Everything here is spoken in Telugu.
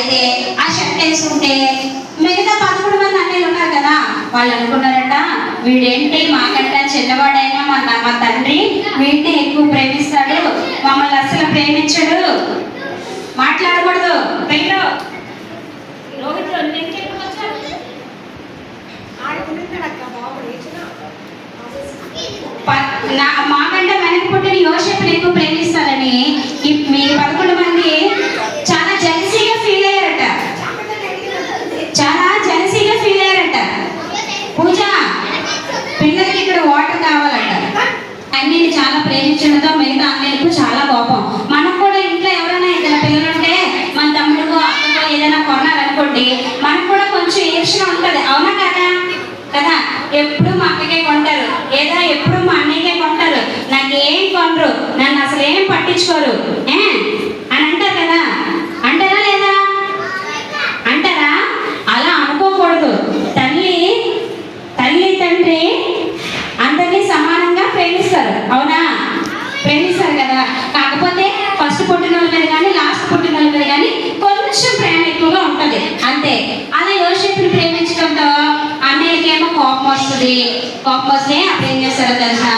అయితే ఆ షర్ట్ వేసుకుంటే మిగతా 11 మంది అన్నయ్యలు ఉన్నారు కదా, వాళ్ళు అనుకున్నారట వీడేంటి మాకంటే చిన్నవాడైనా మా తండ్రి వీడిని ఎక్కువ ప్రేమిస్తాడు, మమ్మల్ని అసలు ప్రేమించడు. మాట్లాడకూడదు పెళ్ళో మాకంటే వెనక పుట్టిన యోసేపుని ఎక్కువ ప్రేమిస్తారని మీ 11 మంది చాలా జెలసీగా ఫీల్ అయ్యారట. చాలా జెలసీగా ఫీల్ అయ్యారట. పూజ పిల్లలకి ఇక్కడ వాటర్ కావాలట. అన్నిని చాలా ప్రేమించడంతో మిగతా అన్నయ్యలకు చాలా కోపం. మనకు కూడా ఇంట్లో ఎవరైనా ఏదైనా పిల్లలుంటే మన తమ్ముడికో అక్కకో ఏదైనా కొన్నారనుకోండి, మనకు కూడా కొంచెం ఈర్ష్య ఉంటుంది. అవునా కదా కదా? ఎప్పుడు మా అక్కకే కొంటారు, లేదా ఎప్పుడు మా అన్నయ్యకే కొంటారు, నాకేం కొనరు, నన్ను అసలు ఏం పట్టించుకోరు అని అంటారు కదా. అంటారా లేదా? అంటారా? అలా అనుకోకూడదు. తల్లి తండ్రి అందరినీ సమానంగా ప్రేమిస్తారు. అవునా? ప్రేమిస్తారు కదా. కాకపోతే ఫస్ట్ పుట్టిన వాళ్ళ మీద కానీ లాస్ట్ పుట్టిన వాళ్ళ మీద కానీ కొంచెం ప్రేమ ఎక్కువగా ఉంటుంది అంతే. అలా యోసేపుని ప్రేమించడంతో అన్నయ్యకేమో కోపం వస్తుంది. కోపం వస్తే అప్పుడు ఏం చేస్తారో తెలుసా,